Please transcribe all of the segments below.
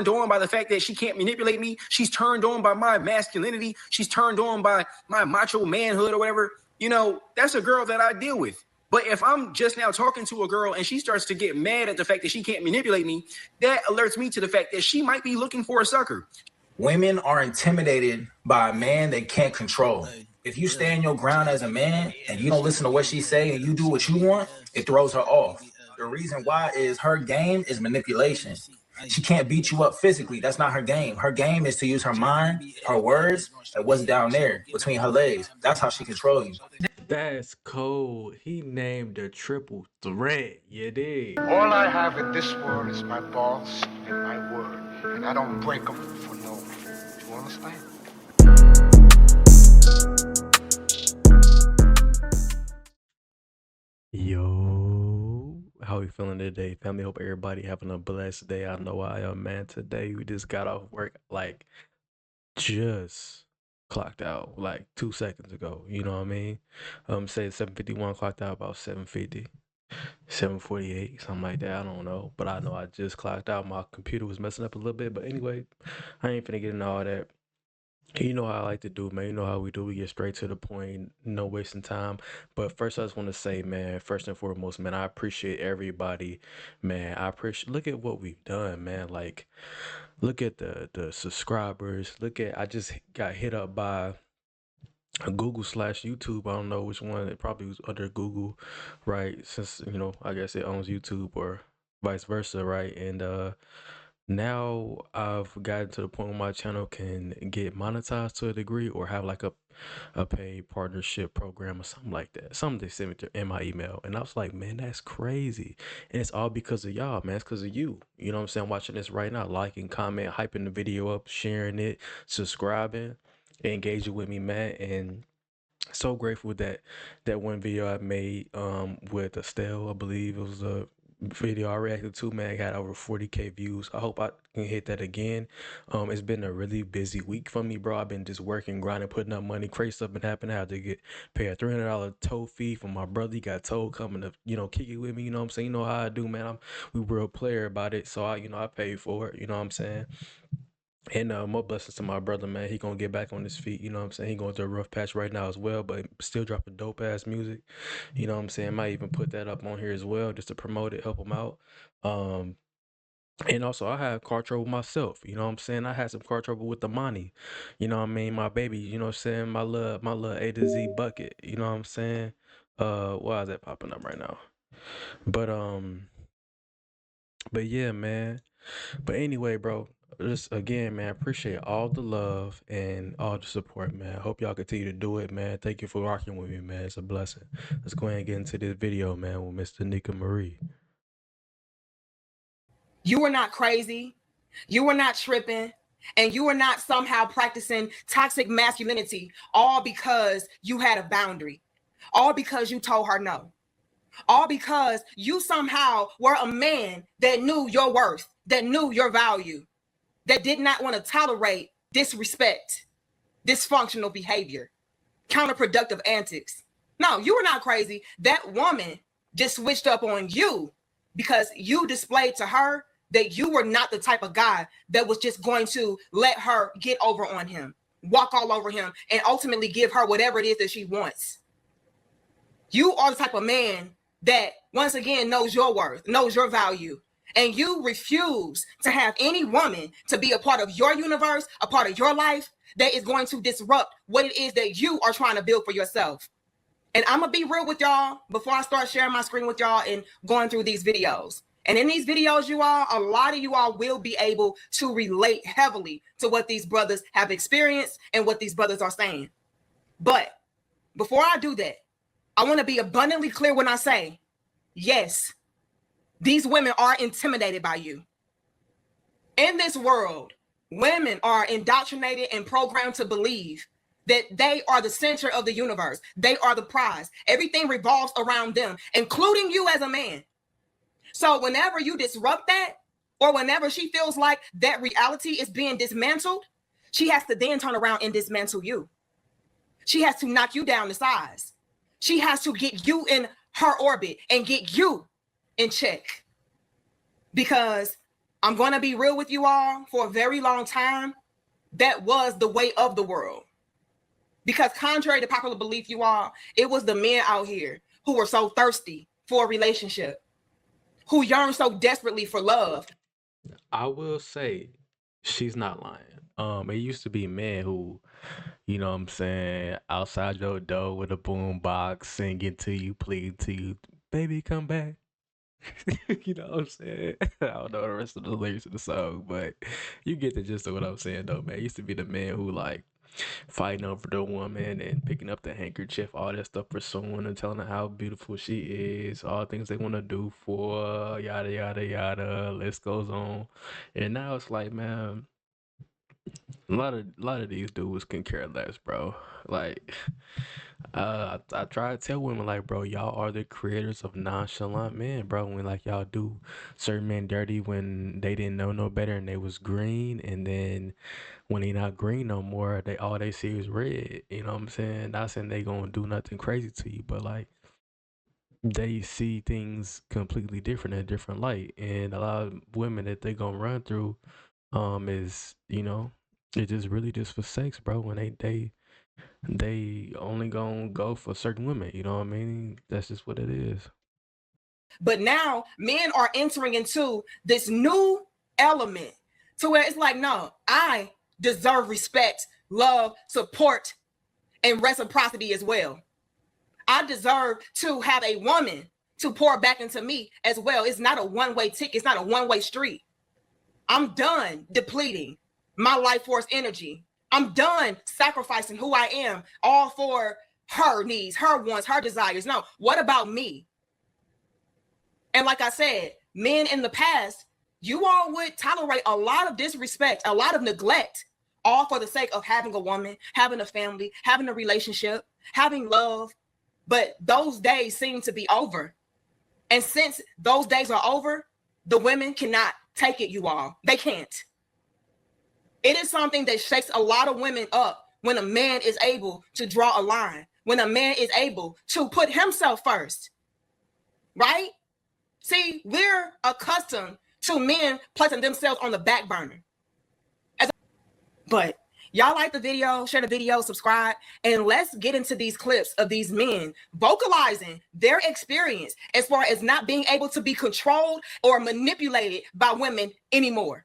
on by the fact that she can't manipulate me. She's turned on by my masculinity. She's turned on by my macho manhood or whatever. You know, that's a girl that I deal with. But if I'm just now talking to a girl and she starts to get mad at the fact that she can't manipulate me, that alerts me to the fact that she might be looking for a sucker. Women are intimidated by a man they can't control. If you stand your ground as a man and you don't listen to what she say and you do what you want, it throws her off. The reason why is her game is manipulation. She can't beat you up physically. That's not her game. Her game is to use her mind, her words, and what's down there between her legs. That's how she controls you. That's cold. He named a triple threat. You dig? All I have in this world is my balls and my word, and I don't break them for no one. You understand? Yo, how we feeling today, family? Hope everybody having a blessed day. I know I am, man. Today we just got off work, like just clocked out like 2 seconds ago. You know what I mean? Say 7:51, clocked out about 7:50, 7:48, something like that. I don't know, but I know I just clocked out. My computer was messing up a little bit, but anyway, I ain't finna get into all that. You know how I like to do, man. You know how we do. We get straight to the point, no wasting time. But first, I just want to say, man, first and foremost, man, I appreciate everybody, man. I appreciate, look at what we've done, man. Like, look at the subscribers. Look at, I just got hit up by a Google/YouTube. I don't know which one. It probably was under Google, right? Since, you know, I guess it owns YouTube or vice versa, right? And now I've gotten to the point where my channel can get monetized to a degree or have like a paid partnership program or something like that. Something they sent me in my email. And I was like, man, that's crazy. And it's all because of y'all, man. It's because of you. You know what I'm saying? I'm watching this right now, liking, comment, hyping the video up, sharing it, subscribing, engaging with me, man. And so grateful that that one video I made with Estelle, I believe it was a video I reacted to, man, got over 40K views. I hope I can hit that again. It's been a really busy week for me, bro. I've been just working, grinding, putting up money. Crazy stuff been happening. I had to pay a $300 tow fee for my brother. He got towed coming to, you know, kick it with me. You know what I'm saying? You know how I do, man. We real player about it, so I paid for it. You know what I'm saying? And more blessings to my brother, man. He gonna get back on his feet, you know what I'm saying? He going through a rough patch right now as well, but still dropping dope ass music. You know what I'm saying? Might even put that up on here as well just to promote it, help him out. And also I had car trouble myself, you know what I'm saying? I had some car trouble with the money. You know what I mean? My baby, you know what I'm saying? My little A to Z bucket, you know what I'm saying? Why is that popping up right now? But yeah, man. But anyway, bro, just again, man, appreciate all the love and all the support, man. Hope y'all continue to do it, man. Thank you for rocking with me, man. It's a blessing. Let's go ahead and get into this video, man, with Mr. Nika Marie. You were not crazy. You were not tripping. And you were not somehow practicing toxic masculinity, all because you had a boundary, all because you told her no, all because you somehow were a man that knew your worth, that knew your value, that did not want to tolerate disrespect, dysfunctional behavior, counterproductive antics. No, you were not crazy. That woman just switched up on you because you displayed to her that you were not the type of guy that was just going to let her get over on him, walk all over him, and ultimately give her whatever it is that she wants. You are the type of man that, once again, knows your worth, knows your value, and you refuse to have any woman to be a part of your universe, a part of your life that is going to disrupt what it is that you are trying to build for yourself. And I'm going to be real with y'all before I start sharing my screen with y'all and going through these videos. And in these videos, you all, a lot of you all will be able to relate heavily to what these brothers have experienced and what these brothers are saying. But before I do that, I want to be abundantly clear when I say, yes, these women are intimidated by you. In this world, women are indoctrinated and programmed to believe that they are the center of the universe. They are the prize. Everything revolves around them, including you as a man. So whenever you disrupt that, or whenever she feels like that reality is being dismantled, she has to then turn around and dismantle you. She has to knock you down to size. She has to get you in her orbit and get you in check. Because I'm going to be real with you all. For a very long time, that was the way of the world. Because contrary to popular belief, you all, it was the men out here who were so thirsty for a relationship, who yearned so desperately for love. I will say she's not lying. It used to be men who, you know what I'm saying, outside your door with a boom box singing to you, pleading to you, baby, come back. You know what I'm saying? I don't know the rest of the lyrics of the song, but you get the gist of what I'm saying, though, man. It used to be the man who, like, fighting over the woman and picking up the handkerchief, all that stuff, pursuing and telling her how beautiful she is, all things they want to do for her, yada, yada, yada. List goes on. And now it's like, man, a lot of these dudes can care less, bro. Like, I try to tell women like, bro, y'all are the creators of nonchalant men, bro. When like y'all do certain men dirty when they didn't know no better and they was green, and then when they not green no more, they all they see is red. You know what I'm saying? Not saying they gonna do nothing crazy to you, but like they see things completely different in a different light. And a lot of women that they gonna run through is, you know, it just really just for sex, bro. When they only gonna go for certain women, you know what I mean? That's just what it is. But now men are entering into this new element to where it's like, no, I deserve respect, love, support, and reciprocity as well. I deserve to have a woman to pour back into me as well. It's not a one-way ticket. It's not a one-way street. I'm done depleting my life force energy. I'm done sacrificing who I am all for her needs, her wants, her desires. No, what about me? And like I said, men in the past, you all would tolerate a lot of disrespect, a lot of neglect, all for the sake of having a woman, having a family, having a relationship, having love. But those days seem to be over. And since those days are over, the women cannot take it, you all. They can't. It is something that shakes a lot of women up when a man is able to draw a line, when a man is able to put himself first, right? See, we're accustomed to men placing themselves on the back burner. But y'all like the video, share the video, subscribe, and let's get into these clips of these men vocalizing their experience as far as not being able to be controlled or manipulated by women anymore.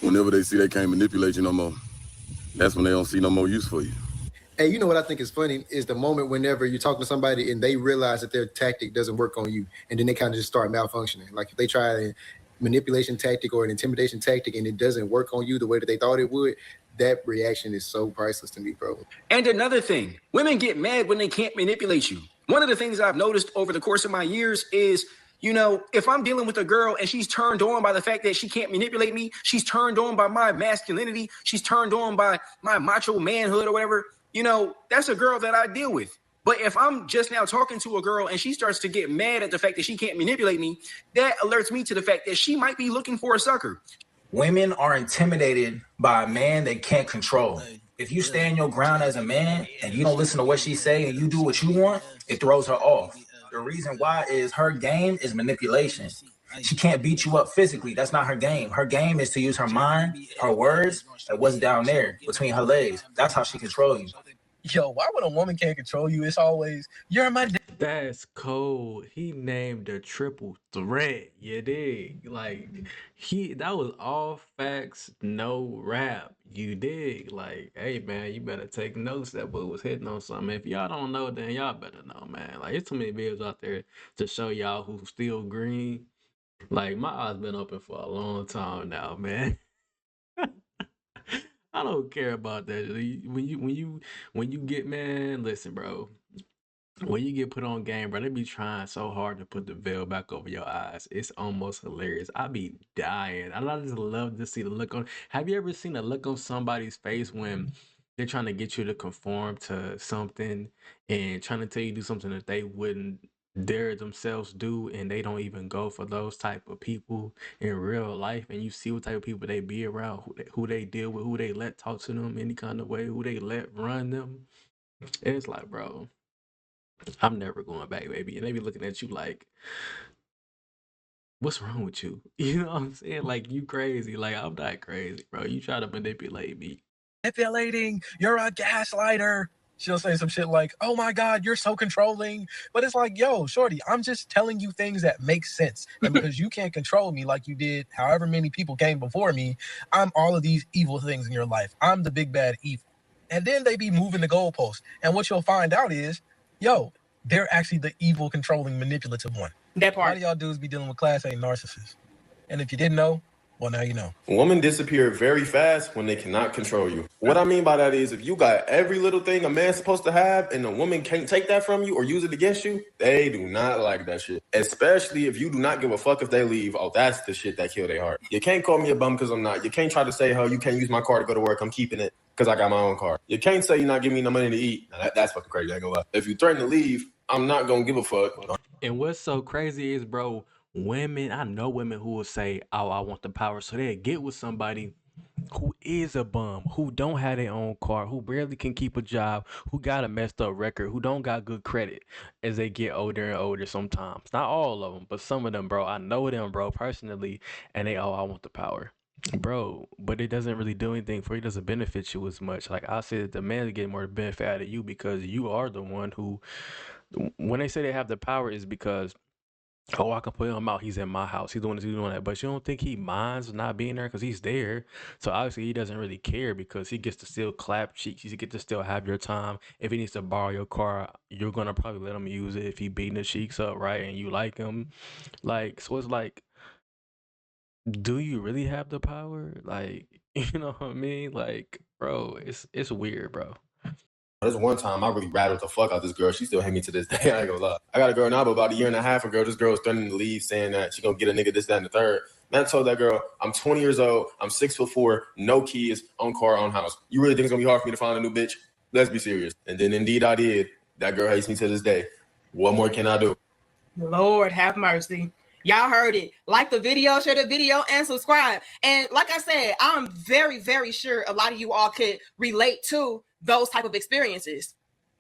Whenever they see they can't manipulate you no more, that's when they don't see no more use for you. Hey, you know what I think is funny is the moment whenever you talk to somebody and they realize that their tactic doesn't work on you, and then they kind of just start malfunctioning. Like if they try a manipulation tactic or an intimidation tactic and it doesn't work on you the way that they thought it would, that reaction is so priceless to me, bro. And another thing, women get mad when they can't manipulate you. One of the things I've noticed over the course of my years is, you know, if I'm dealing with a girl and she's turned on by the fact that she can't manipulate me, she's turned on by my masculinity, she's turned on by my macho manhood or whatever, you know, that's a girl that I deal with. But if I'm just now talking to a girl and she starts to get mad at the fact that she can't manipulate me, that alerts me to the fact that she might be looking for a sucker. Women are intimidated by a man they can't control. If you stand your ground as a man and you don't listen to what she say and you do what you want, it throws her off. The reason why is her game is manipulation. She can't beat you up physically. That's not her game. Her game is to use her mind, her words, and what's down there between her legs. That's how she controls you. Yo, why when a woman can't control you, it's always, you're my That's cold. He named a triple threat. You dig? Like that was all facts, no rap. You dig? Like, hey man, you better take notes. That boy was hitting on something. If y'all don't know, then y'all better know, man. Like, there's too many videos out there to show y'all who's still green. Like, my eyes been open for a long time now, man. I don't care about that. When you get, man, listen, bro. When you get put on game, bro, they be trying so hard to put the veil back over your eyes. It's almost hilarious. I be dying. I just love to see the look on. Have you ever seen the look on somebody's face when they're trying to get you to conform to something and trying to tell you to do something that they wouldn't dare themselves do, and they don't even go for those type of people in real life, and you see what type of people they be around, who they deal with, who they let talk to them any kind of way, who they let run them. It's like, bro, I'm never going back, baby. And they be looking at you like, what's wrong with you? You know what I'm saying? Like, you crazy. Like, I'm not crazy, bro. You try to manipulate me. Manipulating, you're a gaslighter. She'll say some shit like, oh my God, you're so controlling. But it's like, yo, shorty, I'm just telling you things that make sense. And because you can't control me like you did however many people came before me, I'm all of these evil things in your life. I'm the big bad evil. And then they be moving the goalposts. And what you'll find out is, yo, they're actually the evil, controlling, manipulative one. That A lot part. of y'all dudes be dealing with class A narcissists. And if you didn't know, well, now you know. Women disappear very fast when they cannot control you. What I mean by that is if you got every little thing a man's supposed to have and a woman can't take that from you or use it against you, they do not like that shit. Especially if you do not give a fuck if they leave. Oh, that's the shit that kill their heart. You can't call me a bum because I'm not. You can't try to say, oh, you can't use my car to go to work. I'm keeping it because I got my own car. You can't say you're not giving me no money to eat. Now, that's fucking crazy. I ain't gonna lie. If you threaten to leave, I'm not gonna give a fuck. And what's so crazy is, bro, women, I know women who will say, oh, I want the power. So they get with somebody who is a bum, who don't have their own car, who barely can keep a job, who got a messed up record, who don't got good credit as they get older and older sometimes. Not all of them, but some of them, bro. I know them, bro, personally, and they, oh, I want the power. Bro, but it doesn't really do anything for you. It doesn't benefit you as much. Like I said, the man is getting more benefit out of you because you are the one who, when they say they have the power, is because, oh, I can put him out. He's in my house. He's doing this, he's doing that. But you don't think he minds not being there because he's there. So obviously he doesn't really care because he gets to still clap cheeks. He gets to still have your time. If he needs to borrow your car, you're gonna probably let him use it if he beating the cheeks up, right? And you like him. Like, so it's like, do you really have the power? Like, you know what I mean? Like, bro, it's weird, bro. There's one time I really rattled the fuck out this girl. She still hate me to this day. I ain't gonna lie. I got a girl now, but about a year and a half ago, this girl was threatening to leave, saying that she gonna get a nigga this, that, and the third. Man, I told that girl, I'm 20 years old, I'm 6'4", no kids, own car, own house. You really think it's gonna be hard for me to find a new bitch? Let's be serious. And then indeed I did. That girl hates me to this day. What more can I do? Lord have mercy. Y'all heard it. Like the video, share the video, and subscribe. And like I said, I'm very, very sure a lot of you all could relate to those type of experiences.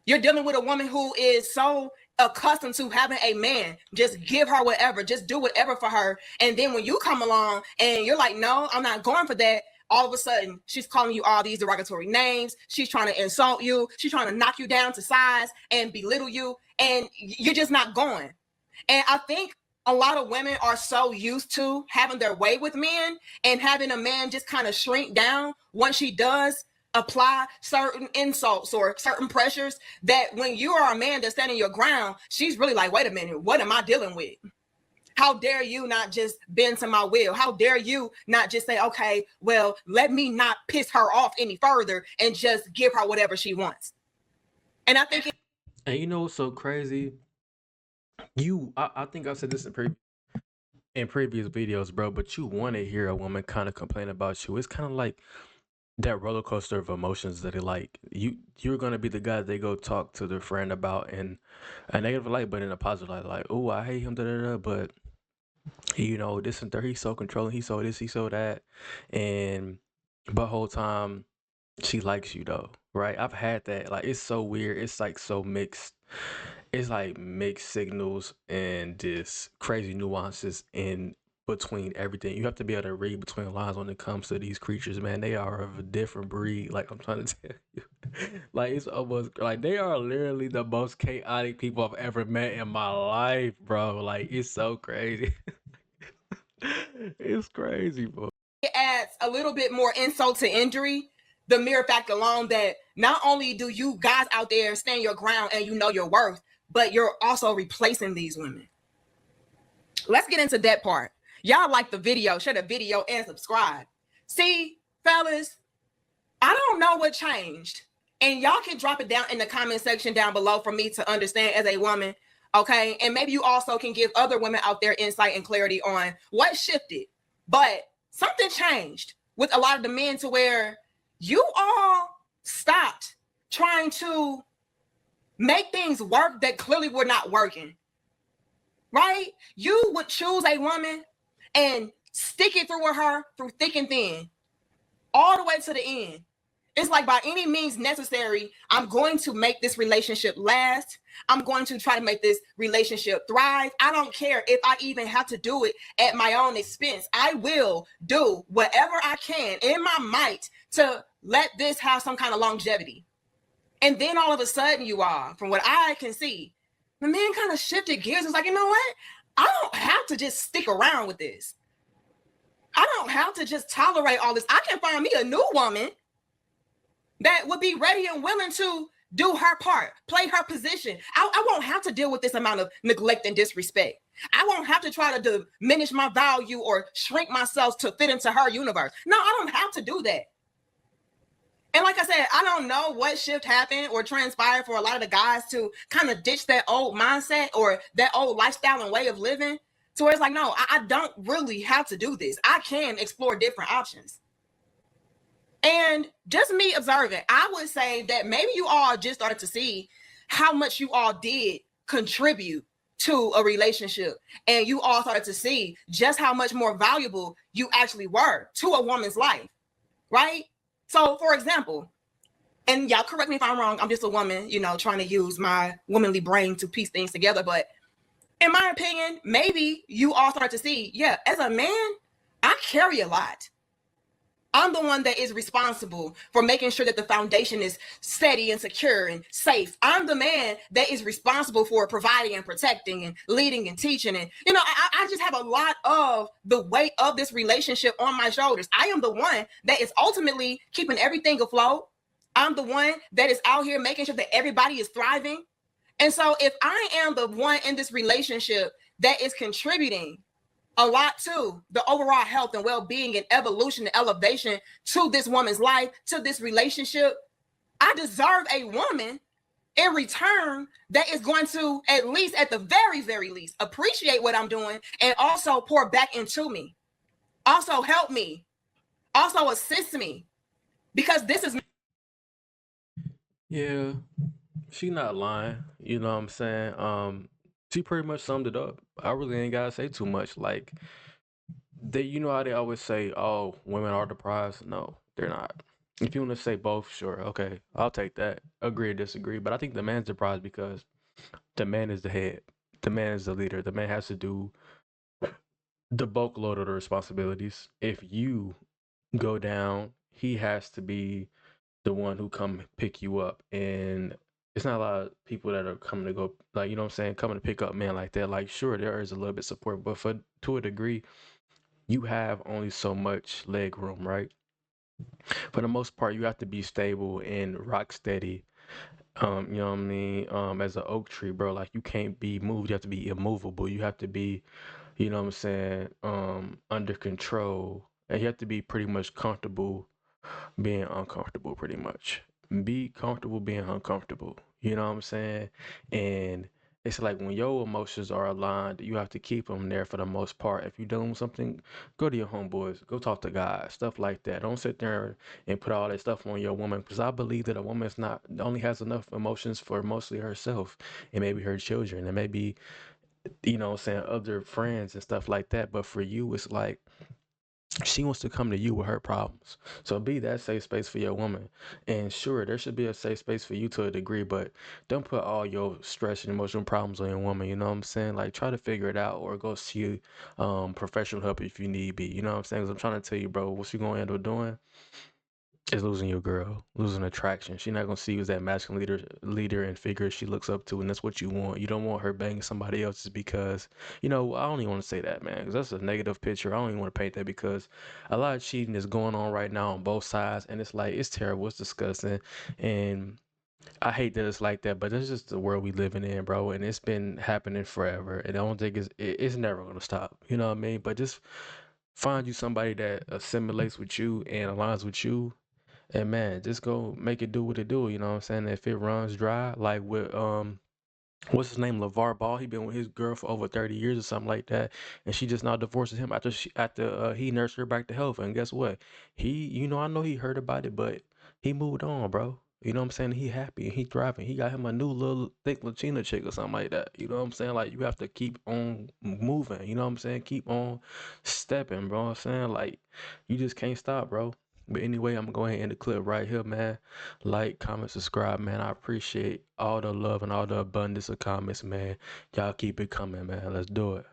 You're dealing with a woman who is so accustomed to having a man just give her whatever, just do whatever for her. And then when you come along and you're like, no, I'm not going for that. All of a sudden, she's calling you all these derogatory names. She's trying to insult you. She's trying to knock you down to size and belittle you. And you're just not going. And I think a lot of women are so used to having their way with men and having a man just kind of shrink down once she does apply certain insults or certain pressures, that when you are a man that's standing your ground, she's really like, wait a minute, what am I dealing with? How dare you not just bend to my will? How dare you not just say, okay, well, let me not piss her off any further and just give her whatever she wants. And I think And you know what's so crazy? I think I said this in previous videos, bro, but you want to hear a woman kind of complain about you. It's kind of like that roller coaster of emotions that you're gonna be the guy they go talk to their friend about in a negative light, but in a positive light, like, oh, I hate him, da da da, but you know, this and that, he's so controlling, he's so this, he's so that, and but whole time she likes you though, right? I've had that. Like, it's so weird. It's like so mixed. It's like mixed signals and just crazy nuances in between everything. You have to be able to read between the lines when it comes to these creatures, man. They are of a different breed. Like, I'm trying to tell you. Like, it's almost like they are literally the most chaotic people I've ever met in my life, bro. Like, it's so crazy. It's crazy, bro. it adds a little bit more insult to injury. The mere fact alone that not only do you guys out there stand your ground and you know your worth, but you're also replacing these women. Let's get into that part. Y'all like the video, share the video, and subscribe. See, fellas, I don't know what changed. And y'all can drop it down in the comment section down below for me to understand as a woman, okay? And maybe you also can give other women out there insight and clarity on what shifted. But something changed with a lot of the men to where you all stopped trying to make things work that clearly were not working, right? You would choose a woman and stick it through with her through thick and thin, all the way to the end. It's like by any means necessary, I'm going to make this relationship last. I'm going to try to make this relationship thrive. I don't care if I even have to do it at my own expense. I will do whatever I can in my might to let this have some kind of longevity. And then all of a sudden, you are, from what I can see, the man kind of shifted gears. It's like, you know what? I don't have to just stick around with this. I don't have to just tolerate all this. I can find me a new woman that would be ready and willing to do her part, play her position. I won't have to deal with this amount of neglect and disrespect. I won't have to try to diminish my value or shrink myself to fit into her universe. No, I don't have to do that. And like I said, I don't know what shift happened or transpired for a lot of the guys to kind of ditch that old mindset or that old lifestyle and way of living. So it's like, no, I don't really have to do this. I can explore different options. And just me observing, I would say that maybe you all just started to see how much you all did contribute to a relationship. And you all started to see just how much more valuable you actually were to a woman's life, right? So, for example, and y'all correct me if I'm wrong, I'm just a woman, trying to use my womanly brain to piece things together. But in my opinion, maybe you all start to see, yeah, as a man, I carry a lot. I'm the one that is responsible for making sure that the foundation is steady and secure and safe. I'm the man that is responsible for providing and protecting and leading and teaching. And, I just have a lot of the weight of this relationship on my shoulders. I am the one that is ultimately keeping everything afloat. I'm the one that is out here making sure that everybody is thriving. And so if I am the one in this relationship that is contributing a lot to the overall health and well-being and evolution and elevation to this woman's life, to this relationship, I deserve a woman in return that is going to, at least at the very, very least, appreciate what I'm doing and also pour back into me, also help me, also assist me, because this is... Yeah, she not lying. You know what I'm saying? She pretty much summed it up. I really ain't gotta say too much. Like, how they always say, "Oh, women are the prize." No, they're not. If you want to say both, sure, okay, I'll take that. Agree or disagree, but I think the man's the prize because the man is the head. The man is the leader. The man has to do the bulk load of the responsibilities. If you go down, he has to be the one who come pick you up. And it's not a lot of people that are coming to go, like, you know what I'm saying, coming to pick up men like that. Like, sure, there is a little bit support, but to a degree, you have only so much leg room, right? For the most part, you have to be stable and rock steady. You know what I mean? As an oak tree, bro, like you can't be moved. You have to be immovable. You have to be, you know what I'm saying, under control. And you have to be pretty much comfortable being uncomfortable, pretty much. Be comfortable being uncomfortable. You know what I'm saying? And it's like when your emotions are aligned, you have to keep them there for the most part. If you're dealing with something, go to your homeboys, go talk to guys, stuff like that. Don't sit there and put all that stuff on your woman, because I believe that a woman is not only has enough emotions for mostly herself and maybe her children and maybe, you know what I'm saying, other friends and stuff like that. But for you, it's like she wants to come to you with her problems. So be that safe space for your woman. And sure, there should be a safe space for you to a degree, but don't put all your stress and emotional problems on your woman. You know what I'm saying? Like, try to figure it out or go see professional help if you need be. You know what I'm saying? Because I'm trying to tell you, bro, what you going to end up doing is losing your girl, losing attraction. She's not gonna see you as that masculine leader and figure she looks up to, and that's what you want. You don't want her banging somebody else just because, I don't even want to say that, man, because that's a negative picture. I don't even want to paint that because a lot of cheating is going on right now on both sides, and it's like, it's terrible, it's disgusting, and I hate that it's like that, but that's just the world we living in, bro, and it's been happening forever, and I don't think it's never gonna stop. You know what I mean? But just find you somebody that assimilates with you and aligns with you, and man, just go make it do what it do. You know what I'm saying? If it runs dry, like with what's his name, LeVar Ball, he been with his girl for over 30 years or something like that, and she just now divorces him after he nursed her back to health. And guess what? I know he heard about it, but he moved on, bro. You know what I'm saying? He happy and he thriving. He got him a new little thick Latina chick or something like that. You know what I'm saying? Like, you have to keep on moving. You know what I'm saying? Keep on stepping, bro. I'm saying, like, you just can't stop, bro. But anyway, I'm going to end the clip right here, man. Like, comment, subscribe, man. I appreciate all the love and all the abundance of comments, man. Y'all keep it coming, man. Let's do it.